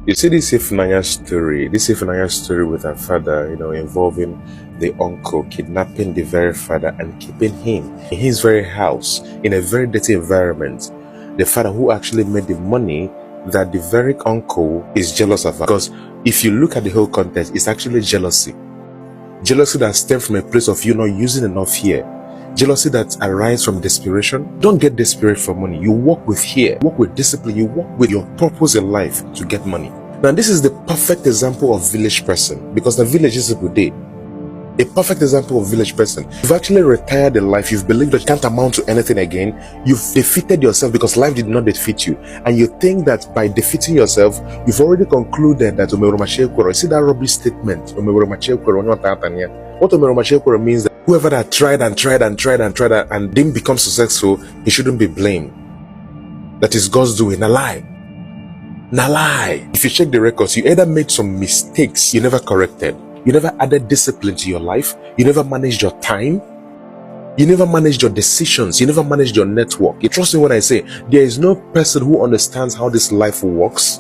You see this Ifunanya'S story with her father, involving the uncle kidnapping the very father and keeping him in his very house in a very dirty environment. The father who actually made the money that the very uncle is jealous of. Because if you look at the whole context, it's actually jealousy. Jealousy that stems from a place of you not using enough here. Jealousy that arises from desperation. Don't get desperate for money. You walk with fear, walk with discipline, you walk with your purpose in life to get money. Now, this is the perfect example of village person, because the village is a day. A perfect example of village person. You've actually retired in life. You've believed that you can't amount to anything again. You've defeated yourself because life did not defeat you. And you think that by defeating yourself, you've already concluded that you see that rubbish statement. What means that whoever that tried and didn't become successful, he shouldn't be blamed. That is God's doing. A lie. Now lie. If you check the records, you either made some mistakes you never corrected. You never added discipline to your life. You never managed your time. You never managed your decisions. You never managed your network. You trust me when I say there is no person who understands how this life works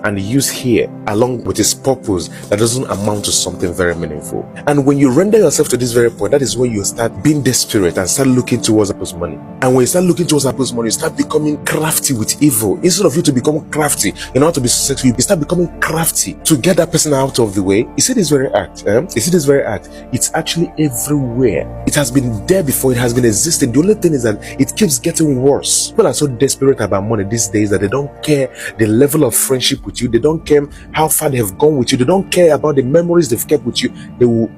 and use here along with his purpose that doesn't amount to something very meaningful. And when you render yourself to this very point, that is when you start being desperate and start looking towards people's money. And when you start looking towards people's money, you start becoming crafty with evil. Instead of you to become crafty in order to be successful, you start becoming crafty to get that person out of the way. You see this very act? You see this very act? It's actually everywhere. It has been there before. It has been existing. The only thing is that it keeps getting worse. People are so desperate about money these days that they don't care the level of friendship with you. They don't care how far they have gone with you. They don't care about the memories they've kept with you. They will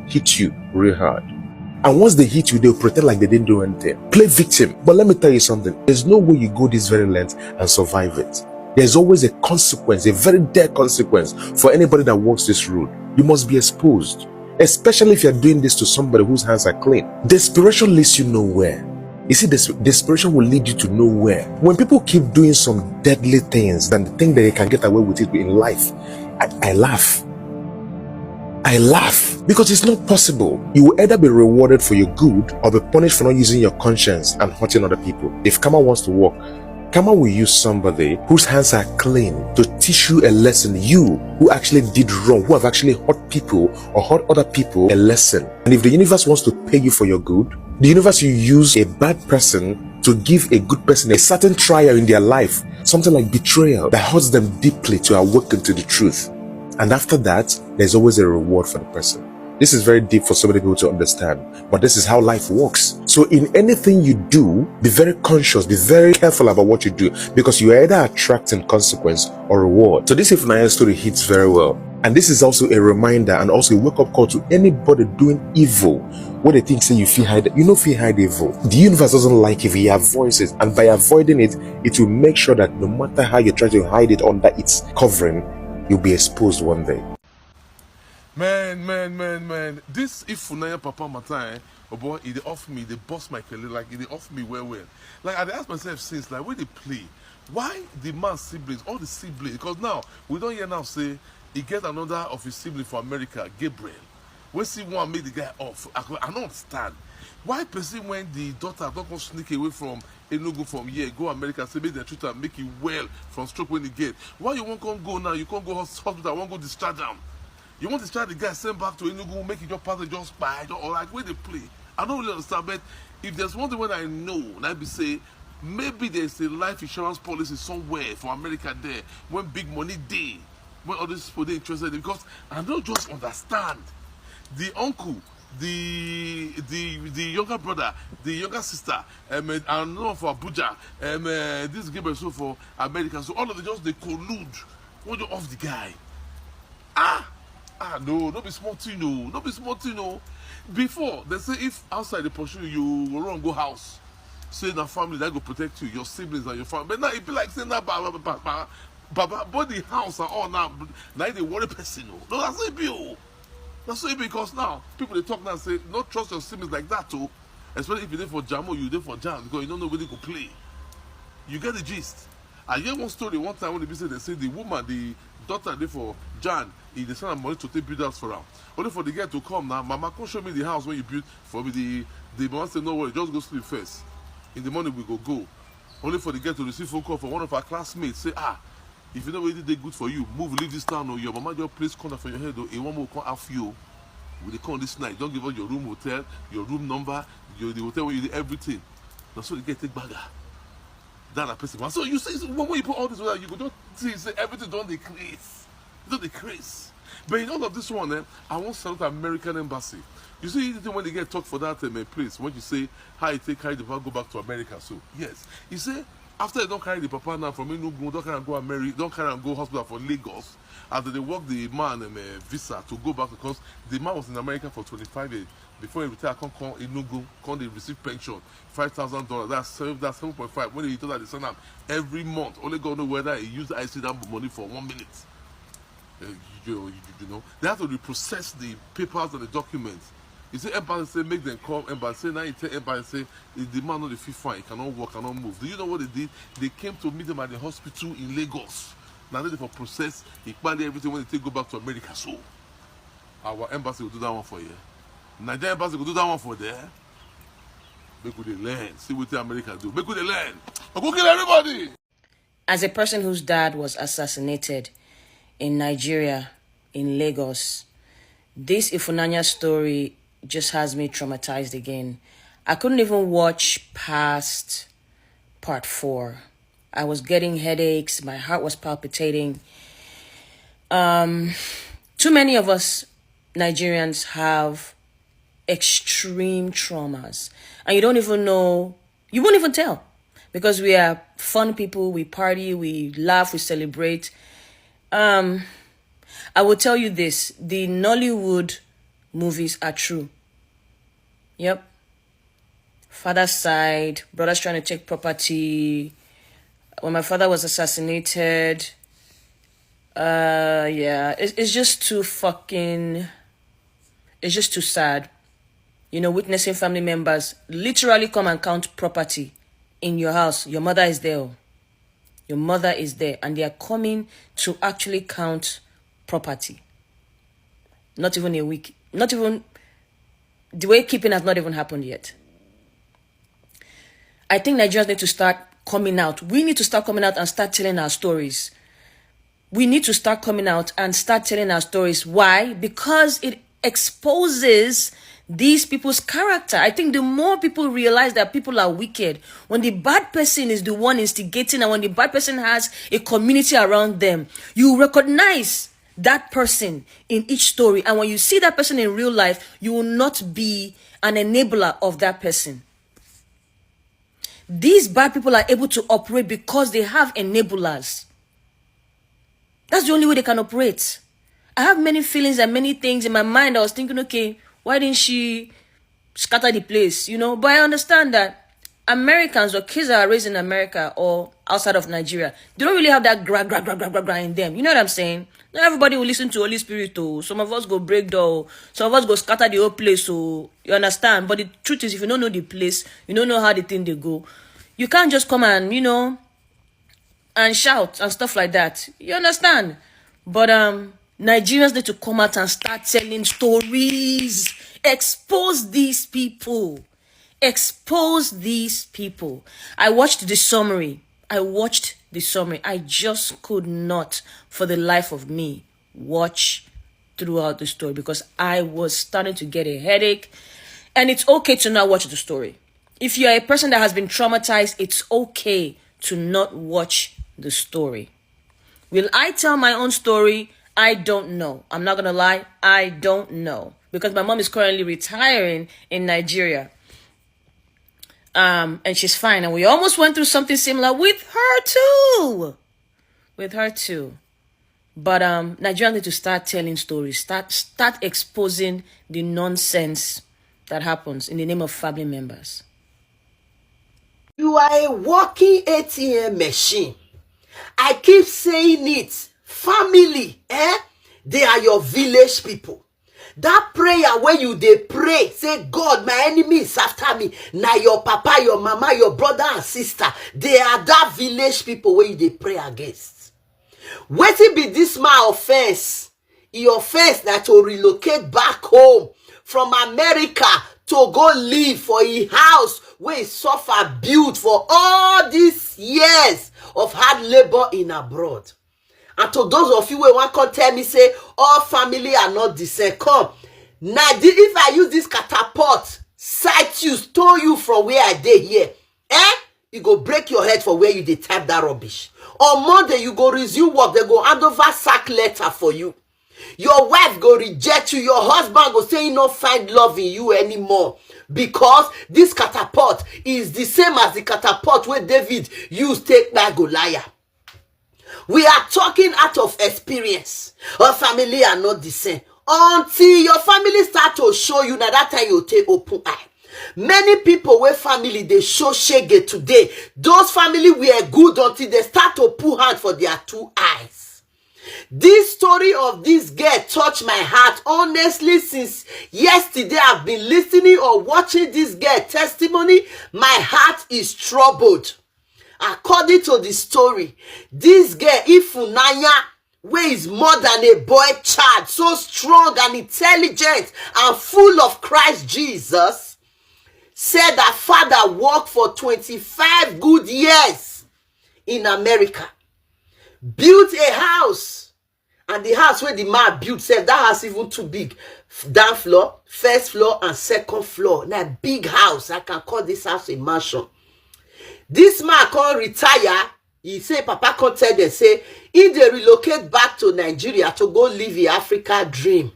hit you real hard. And once they hit you, they'll pretend like they didn't do anything. Play victim. But let me tell you something. There's no way you go this very length and survive it. There's always a consequence, a very dire consequence for anybody that walks this road. You must be exposed. Especially if you're doing this to somebody whose hands are clean. Desperation leads you nowhere. You see, desperation will lead you to nowhere. When people keep doing some deadly things and think that they can get away with it in life, I laugh. I laugh because it's not possible. You will either be rewarded for your good or be punished for not using your conscience and hurting other people. If karma wants to work, karma will use somebody whose hands are clean to teach you a lesson. You who actually did wrong, who have actually hurt people or hurt other people, a lesson. And if the universe wants to pay you for your good, the universe will use a bad person to give a good person a certain trial in their life, something like betrayal that hurts them deeply to awaken to the truth. And after that, there's always a reward for the person. This is very deep for so many people to understand, but this is how life works. So in anything you do, be very conscious, be very careful about what you do, because you are either attracting consequence or reward. So this Ifunanya'S story hits very well. And this is also a reminder and also a wake-up call to anybody doing evil. What they think say you feel hide, you know feel hide evil. The universe doesn't like if you avoid it, and by avoiding it, it will make sure that no matter how you try to hide it under its covering, you'll be exposed one day. Man. This Ifunanya Papa Mata, oh boy, they offer me, they bust my career, like they offer me well. Like I ask myself since, like where they play, why the man's siblings, all the siblings, because now we don't hear now say he get another of his siblings for America, Gabriel. We see one make the guy off. I don't understand. Why person when the daughter don't go sneak away from Enugu from here, go America, say make the treat and make it well from stroke when he get. Why you won't come go now? You can't go hospital, I won't go discharge him. You want to discharge the guy, send back to Enugu, make it your partner just buy, or like where they play. I don't really understand, but if there's one thing when I know, and I be say, maybe there's a life insurance policy somewhere for America there, when big money day, when all these people they interested in, because I don't just understand. The uncle, the younger brother, the younger sister, and no for Abuja, this Gabriel so for America. So all of them just they collude. What you off the guy? No, don't be smart, no. Don't be smart, no. Before they say if outside they pursue you, you run go house. Say the family that go protect you, your siblings and your family. But now it be like saying that but the house are all now they worry person. No, that's it be. That's it because now people they talk now and say not trust your siblings like that too. Especially if you're there for jam or you're there for jam because you don't know where they go play. You get the gist. I hear one story one time when they say the woman, the daughter there for Jan, he dey send am money to take build house for am. Only for the girl to come now, mama come show me the house when you build for me. The mama say no worry, just go sleep first. In the morning we go. Only for the girl to receive phone call from one of our classmates say If you know what they good for you, move, leave this town, or your mama just place corner for your head, or a one will come after you. Will they come this night? Don't give us your room hotel, your room number, the hotel where you did everything. That's what you get take bagger. That a person. So you say when you put all this together, you go don't see say everything don't decrease. Don't decrease. But in all of this one, I want to salute the American embassy. You see, when they get talk for that place, when you say how you take carry the papa go back to America. So yes, you say after they don't carry the papa now from Enugu, don't carry and go America, don't carry and go hospital for Lagos. After they work the man visa to go back because the man was in America for 25 years. Before he retired, come Enugu, come they receive pension, $5,000. That's 7.5. When he told that they send him every month, only God know whether he used IC that money for 1 minute. You know, they have to reprocess the papers and the documents. You say embassy say make them come. Embassy now you tell embassy say the man not the feel fine, he cannot walk, cannot move. Do you know what they did? They came to meet them at the hospital in Lagos. Now they for process, he planning everything when they go back to America. So our embassy will do that one for you. Nigerian embassy will do that one for there. Make we learn. See what the America do. Make we learn. Go kill everybody. As a person whose dad was assassinated in Nigeria, in Lagos, this Ifunanya'S story just has me traumatized again. I couldn't even watch past part 4. I was getting headaches. My heart was palpitating. Too many of us Nigerians have extreme traumas. And you don't even know, you won't even tell. Because we are fun people, we party, we laugh, we celebrate. I will tell you this, the Nollywood movies are true. Yep. Father's side, brothers trying to take property. When my father was assassinated, yeah, it's just too fucking, it's just too sad. You know, witnessing family members literally come and count property in your house. Your mother is there. Your mother is there. And they are coming to actually count property. Not even a week. Not even, the way keeping has not even happened yet. I think Nigerians need to start coming out. We need to start coming out and start telling our stories. We need to start coming out and start telling our stories. Why? Because it exposes these people's character. I think the more people realize that people are wicked, when the bad person is the one instigating and when the bad person has a community around them, you recognize that person in each story. And when you see that person in real life, you will not be an enabler of that person. These bad people are able to operate because they have enablers. That's the only way they can operate. I have many feelings and many things in my mind. I was thinking, okay, why didn't she scatter the place, you know? But I understand that Americans or kids that are raised in America or outside of Nigeria, they don't really have that gra in them. You know what I'm saying? Not everybody will listen to Holy Spirit. Oh, some of us go break door. Some of us go scatter the whole place. So you understand? But the truth is, if you don't know the place, you don't know how the thing they go. You can't just come and, you know, and shout and stuff like that. You understand? But Nigerians need to come out and start telling stories. Expose these people. Expose these people. I watched the summary. I just could not, for the life of me, watch throughout the story because I was starting to get a headache. And it's okay to not watch the story. If you're a person that has been traumatized, it's okay to not watch the story. Will I tell my own story? I don't know. I'm not going to lie. I don't know. Because my mom is currently retiring in Nigeria. And she's fine. And we almost went through something similar with her too. But Nigerians need to start telling stories. Start exposing the nonsense that happens in the name of family members. You are a walking ATM machine. I keep saying it. Family, they are your village people. That prayer where you they pray, say, God, my enemy is after me. Now your papa, your mama, your brother and sister, they are that village people where you they pray against. What it be this my offense? He offense that to relocate back home from America to go live for a house where he suffer build for all these years of hard labor in abroad. And to those of you who want to tell me, say, all family are not the same. Come. Now, if I use this catapult, sight you, stone you from where I did here, you go break your head for where you did type that rubbish. On Monday, you go resume work. They go hand over sack letter for you. Your wife go reject you. Your husband go say he no find love in you anymore. Because this catapult is the same as the catapult where David used take by Goliath. We are talking out of experience. Our family are not the same. Until your family start to show you, now that time you take open eye. Many people where family they show shege today. Those family were good until they start to put hand for their two eyes. This story of this girl touched my heart. Honestly, since yesterday I've been listening or watching this girl testimony, my heart is troubled. According to the story, this girl, Ifunanya'S, where is more than a boy child, so strong and intelligent and full of Christ Jesus, said that father worked for 25 good years in America, built a house, and the house where the man built, said that house even too big. Down floor, first floor, and second floor. Now, big house. I can call this house a mansion. This man can't retire. He say, Papa can't tell them, say, if they relocate back to Nigeria to go live the Africa dream,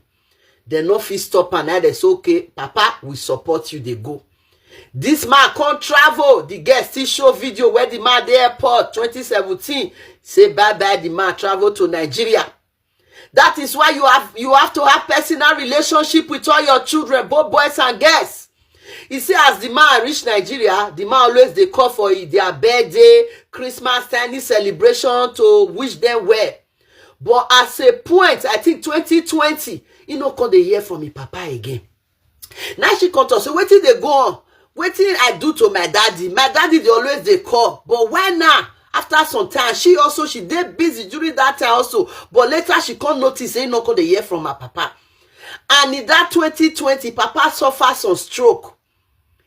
they no fit stop and now they say, okay, Papa, we support you, they go. This man can't travel. The girl still show video where the man at the airport, 2017, say, bye-bye, the man travel to Nigeria. That is why you have to have personal relationship with all your children, both boys and girls. You see, as the man reach Nigeria, the man always they call for their birthday, Christmas, any celebration to wish them well. But at a point, I think 2020, you know, come they hear from me papa again. Now she come to say, wait till they go on. Wait till I do to my daddy. My daddy, they always they call. But why now? After some time, she did busy during that time also. But later she can't notice, say, no, come they hear from her papa. And in that 2020, papa suffered some stroke.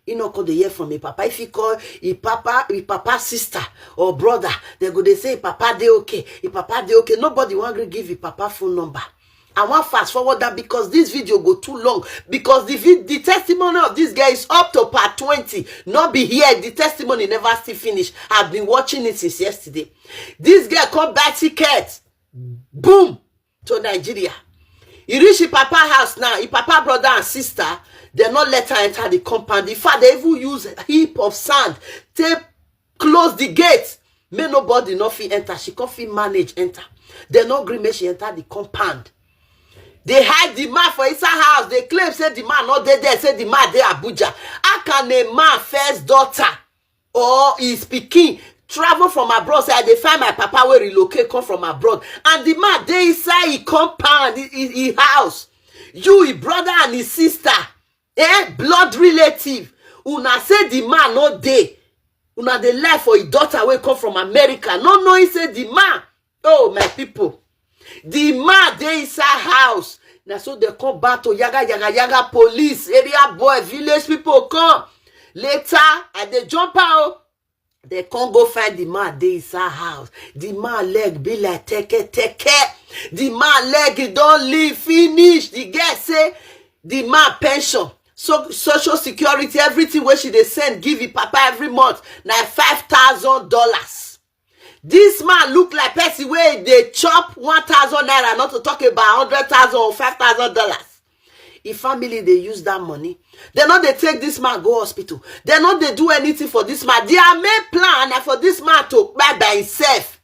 You know, call the hear from me, papa. If you call if papa sister or brother, they say papa they okay. If papa they okay, nobody want to give you papa phone number. I want fast forward that because this video go too long. Because the testimony of this guy is up to part 20. Not be here. The testimony never still finish. I've been watching it since yesterday. This guy come buy ticket. Boom. To Nigeria. He reach his papa house now. His papa brother and sister, they not let her enter the compound. In fact, they even use a heap of sand to close the gate. May nobody not fit enter. She can't fit manage enter. They not agree make she enter the compound. They hide the man for inside house. They claim say the man not there. Say the man there Abuja. How can a man first daughter or his pikin travel from abroad? Say they find my papa where relocate come from abroad, and the man there inside his compound, his house. You, his brother and his sister, blood relative. Una say the man not there. Una dey lie for his daughter wey come from America. No knowing say the man. Oh my people, the man dey inside house. Now so they come back to yaga police, area boy, village people come. Later, and they jump out. They can't go find the man dey inside house. The man leg be like teke. The man leg don't leave finish. The girl say the man pension, so social security, everything where she they send give it papa every month. Now $5,000. This man look like person where they chop 1,000 naira, not to talk about 100,000 or $5,000. If family they use that money, they know they take this man go hospital. They know they do anything for this man. Their main plan is for this man to buy by himself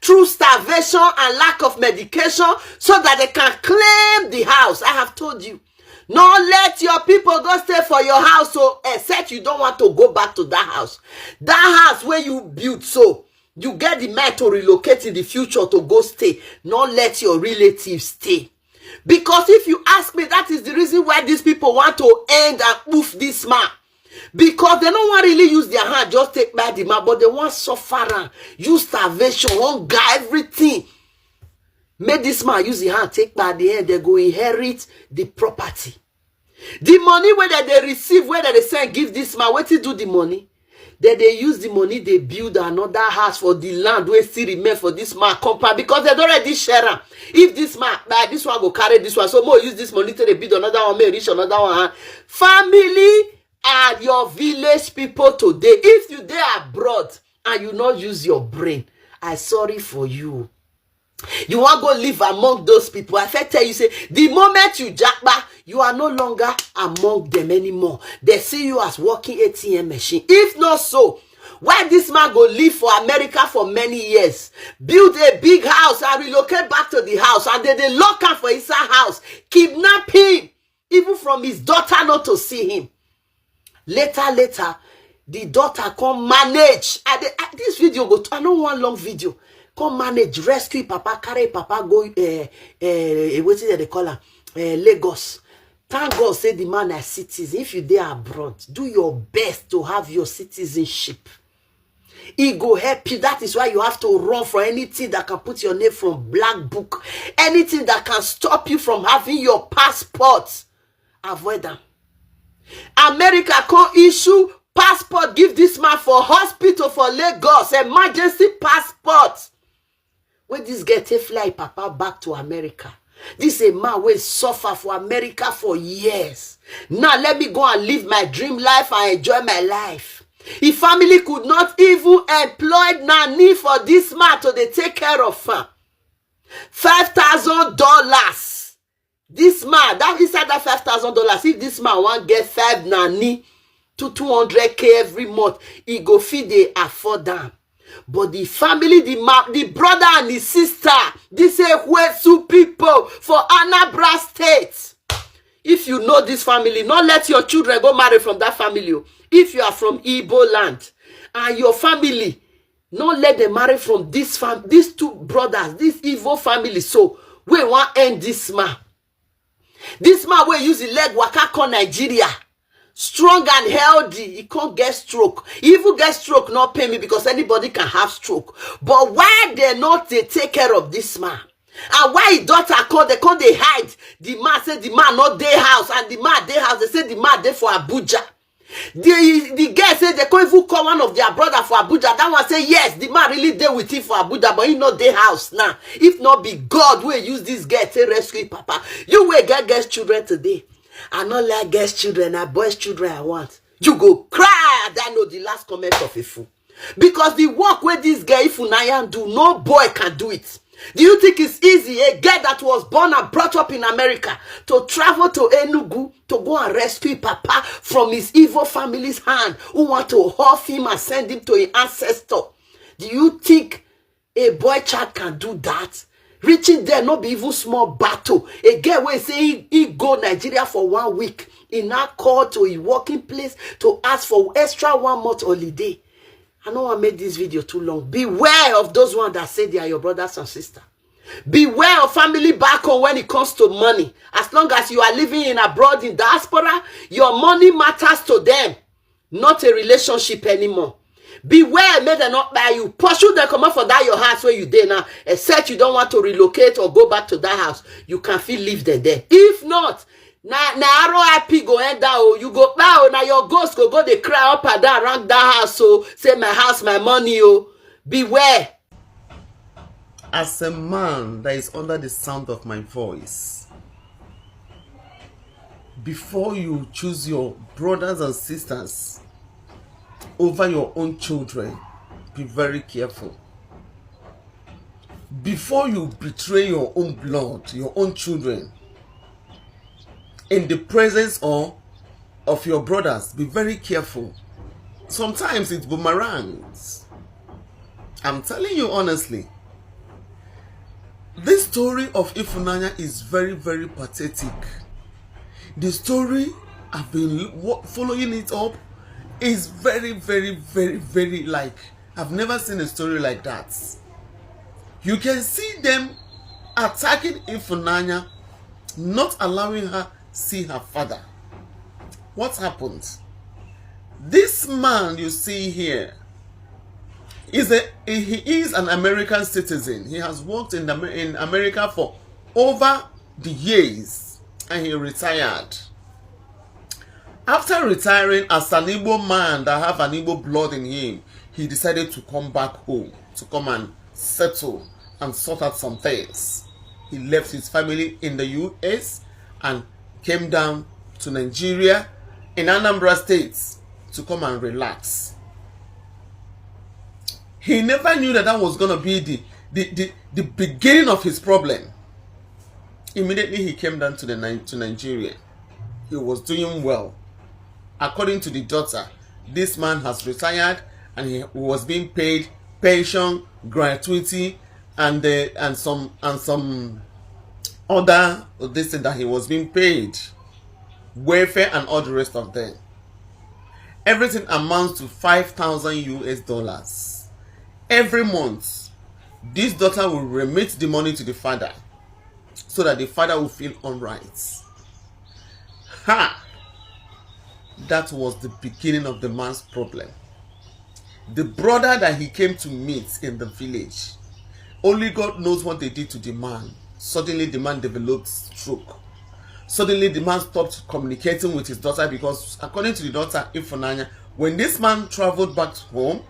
through starvation and lack of medication, so that they can claim the house. I have told you, no let your people go stay for your house, so except you don't want to go back to that house. That house where you built, so you get the man to relocate in the future to go stay. Not let your relatives stay. Because if you ask me, that is the reason why these people want to end and oof this man. Because they don't want to really use their hand, just take back the man, but they want suffering, use starvation, hunger, everything. Make this man use the hand, take back the hand, they go inherit the property. The money where they receive, where they send, give this man, what to do the money? Then they use the money, they build another house for the land where still remain for this man compound, because they don't already share am. If this man buy this one, go carry this one, so more use this money to they build another one, may reach another one. Family are your village people today. If you dey abroad and you not use your brain, I sorry for you. You want go live among those people. I first tell you, say, the moment you jackba, you are no longer among them anymore. They see you as working ATM machine. If not so, why this man go live for America for many years, build a big house and relocate back to the house, and then they lock him for his house, kidnap him, even from his daughter not to see him. Later, the daughter come manage. This video go to, I don't want long video. Come manage, rescue papa, carry papa, go, what is it they call her? Lagos. Thank God, say the man is citizen. If you there abroad, do your best to have your citizenship. It go help you. That is why you have to run for anything that can put your name from black book. Anything that can stop you from having your passport. Avoid them. America can't issue passport, give this man for hospital for Lagos, emergency passport. When this get a fly papa back to America, this a man will suffer for America for years. Now let me go and live my dream life and enjoy my life. His family could not even employ nanny for this man to they take care of her. $5,000. This man, that inside that $5,000, if this man want get 5 nanny to 200K every month, he go feed, they afford them. But the family, the brother and the sister, these Ekwesu people for Anambra State. If you know this family, not let your children go marry from that family. If you are from Igbo land and your family, not let them marry from these two brothers, this evil family. So we want to end this man. This man will use the leg waka come Nigeria. Strong and healthy, he can't get stroke. If you get stroke, not pay me, because anybody can have stroke. But why they take care of this man? And why his daughter they hide? The man said the man not their house, and the man their house, they say the man there for Abuja. The girl said they can't even call one of their brother for Abuja. That one say yes, the man really there with him for Abuja, but he not their house now. If not be God will use this girl to rescue papa. You will get children today. I not like girls' children, I boys' children I want. You go cry. I know the last comment of a fool. Because the work where this guy Ifunanya do, no boy can do it. Do you think it's easy? A guy that was born and brought up in America to travel to Enugu to go and rescue papa from his evil family's hand, who want to huff him and send him to an ancestor. Do you think a boy child can do that? Reaching there, not be even small battle. A girl will say he go Nigeria for 1 week. He now called to his working place to ask for extra 1 month holiday. I know I made this video too long. Beware of those ones that say they are your brothers and sisters. Beware of family back home when it comes to money. As long as you are living in abroad in diaspora, your money matters to them. Not a relationship anymore. Beware, may they not buy you. Pursue them, come out for that your house where you there now. Except you don't want to relocate or go back to that house. You can feel live there. If not, na RIP go end down. You go bow, now your ghost go they cry up and down around that house. So say my house, my money. Oh, beware. As a man that is under the sound of my voice, before you choose your brothers and sisters over your own children, be very careful. Before you betray your own blood, your own children, in the presence of your brothers, be very careful. Sometimes it boomerangs. I'm telling you honestly. This story of Ifunanya is very, very pathetic. The story, I've been following it up, is very, very, very, very like, I've never seen a story like that. You can see them attacking Ifunanya, not allowing her see her father. What happened? This man you see here he is an American citizen. He has worked in America for over the years and he retired. After retiring as an Igbo man that have an Igbo blood in him, he decided to come back home to come and settle and sort out some things. He left his family in the US and came down to Nigeria in Anambra State to come and relax. He never knew that that was going to be the beginning of his problem. Immediately he came down to Nigeria. He was doing well. According to the daughter, this man has retired and he was being paid pension, gratuity, and some other this thing that he was being paid, welfare and all the rest of them. Everything amounts to 5,000 US dollars every month. This daughter will remit the money to the father so that the father will feel alright. Ha! That was the beginning of the man's problem. The brother that he came to meet in the village, only God knows what they did to the man. Suddenly the man developed stroke. Suddenly the man stopped communicating with his daughter because according to the daughter, Ifunanya, when this man traveled back home,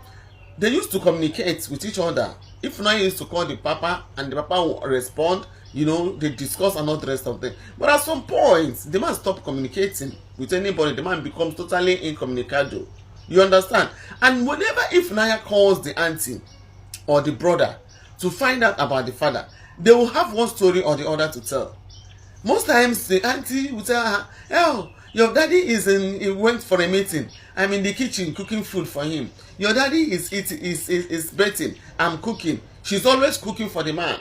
they used to communicate with each other. Ifunanya used to call the papa and the papa would respond. You know, they discuss and all the rest of them. But at some point, the man stopped communicating with anybody. The man becomes totally incommunicado. You understand? And whenever Ifunanya calls the auntie or the brother to find out about the father, they will have one story or the other to tell. Most times, the auntie will tell her, "Oh, your daddy he went for a meeting. I'm in the kitchen cooking food for him. Your daddy is bathing. I'm cooking." She's always cooking for the man.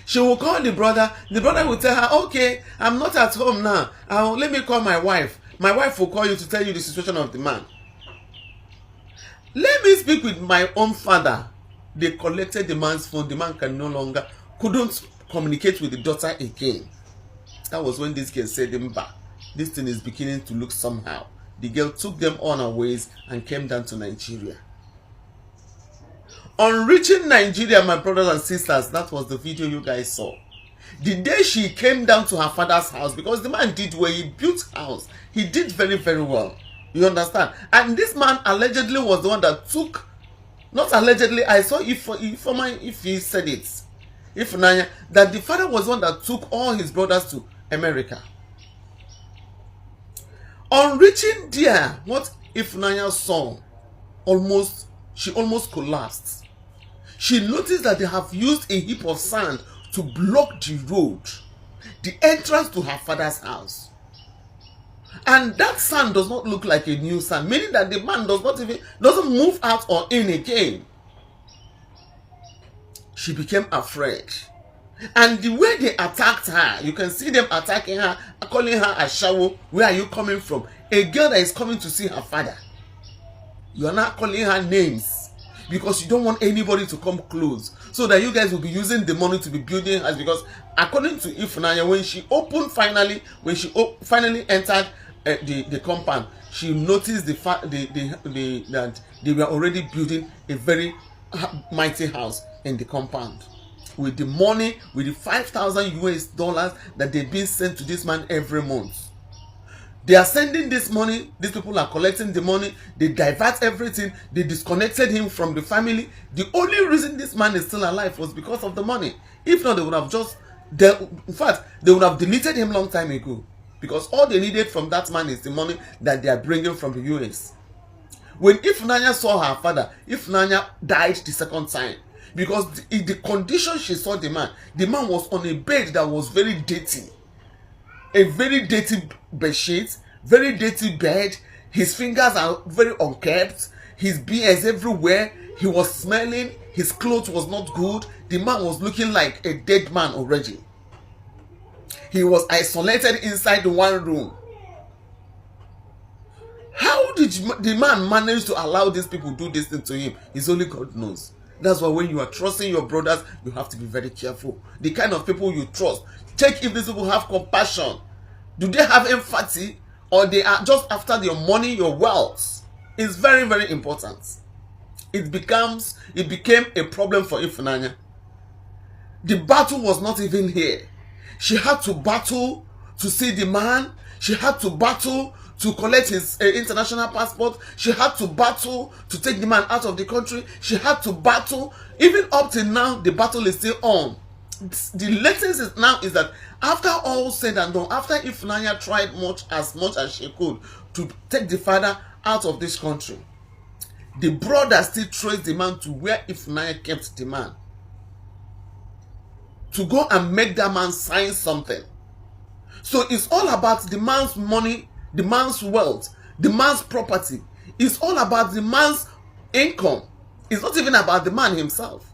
She will call the brother. The brother will tell her, "Okay, I'm not at home now. Let me call my wife. My wife will call you to tell you the situation of the man. Let me speak with my own father." They collected the man's phone. The man couldn't communicate with the daughter again. That was when this girl said, "Mba, this thing is beginning to look somehow." The girl took them on her ways and came down to Nigeria. On reaching Nigeria, my brothers and sisters, that was the video you guys saw. The day she came down to her father's house, because the man did well, he built house. He did very, very well. You understand? And this man allegedly was the one that took, not allegedly, I saw if he said it, Ifunanya, that the father was the one that took all his brothers to America. On reaching there, what Ifunanya saw, she almost collapsed. She noticed that they have used a heap of sand to block the road, the entrance to her father's house. And that sand does not look like a new sand, meaning that the man doesn't move out or in again. She became afraid. And the way they attacked her, you can see them attacking her, calling her Ashawo. Where are you coming from? A girl that is coming to see her father. You are not calling her names because you don't want anybody to come close, so that you guys will be using the money to be building house. Because according to Ifunanya, when she finally entered the compound, she noticed that they were already building a very mighty house in the compound. With the money, with the 5,000 US dollars that they've been sent to this man every month. They are sending this money, these people are collecting the money, they divert everything, they disconnected him from the family. The only reason this man is still alive was because of the money. If not, they would have they would have deleted him long time ago. Because all they needed from that man is the money that they are bringing from the US. When Ifunanya saw her father, Ifunanya died the second time. Because in the condition she saw the man was on a bed that was very dirty. A very dirty bedsheet, very dirty bed. His fingers are very unkempt. His beard is everywhere. He was smelling. His clothes was not good. The man was looking like a dead man already. He was isolated inside the one room. How did the man manage to allow these people to do this thing to him? It's only God knows. That's why when you are trusting your brothers, you have to be very careful. The kind of people you trust. Check if these people have compassion. Do they have empathy? Or they are just after your money, your wealth? It's very, very important. It became a problem for Ifunanya. The battle was not even here. She had to battle to see the man. She had to battle to collect his international passport. She had to battle to take the man out of the country. She had to battle. Even up till now, the battle is still on. The latest is now is that after all said and done, after Ifunanya tried much as she could to take the father out of this country, the brother still traced the man to where Ifunanya kept the man, to go and make that man sign something. So it's all about the man's money, the man's wealth, the man's property. It's all about the man's income. It's not even about the man himself.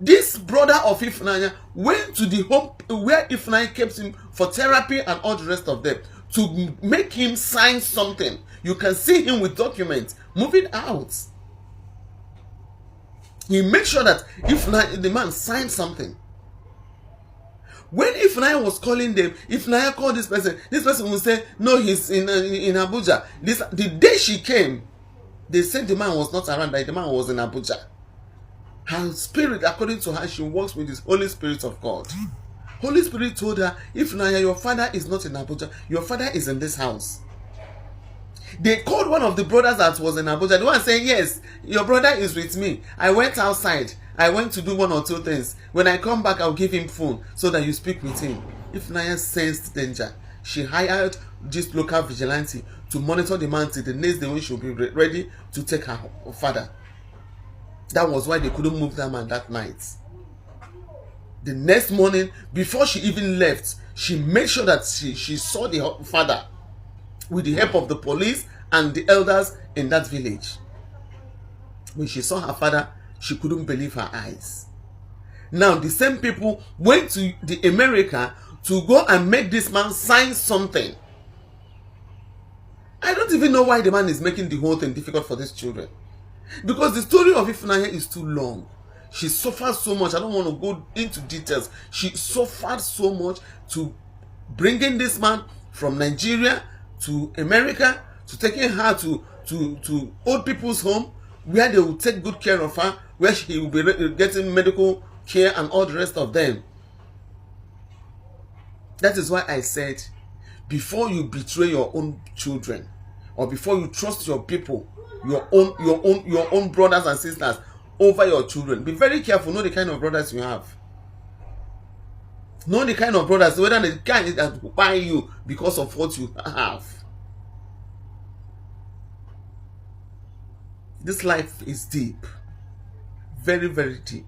This brother of Ifunanya went to the home where Ifunanya kept him for therapy and all the rest of them to make him sign something. You can see him with documents moving out. He made sure that Ifunanya, the man signed something. When Ifunanya was calling them, Ifunanya called this person will say, no, he's in Abuja. The day she came, they said the man was not around, that the man was in Abuja. Her spirit, according to her, she works with the Holy Spirit of God. Holy Spirit told her, Ifunanya, your father is not in Abuja. Your father is in this house. They called one of the brothers that was in Abuja. The one saying, yes, your brother is with me. I went outside. I went to do one or two things. When I come back, I'll give him phone so that you speak with him. Ifunanya sensed danger. She hired this local vigilante to monitor the man till the next day when she'll be ready to take her father. That was why they couldn't move that man that night. The next morning, before she even left, she made sure that she saw the father with the help of the police and the elders in that village. When she saw her father, she couldn't believe her eyes. Now, the same people went to the America to go and make this man sign something. I don't even know why the man is making the whole thing difficult for these children. Because the story of Ifunanya is too long. She suffered so much. I don't want to go into details. She suffered so much to bringing this man from Nigeria to America, to taking her to old people's home, where they will take good care of her, where she will be getting medical care and all the rest of them. That is why I said, before you betray your own children, or before you trust your people, your own brothers and sisters over your children, be very careful. Know the kind of brothers you have. Know the kind of brothers, whether the kind that will buy you because of what you have. This life is deep. Very, very deep.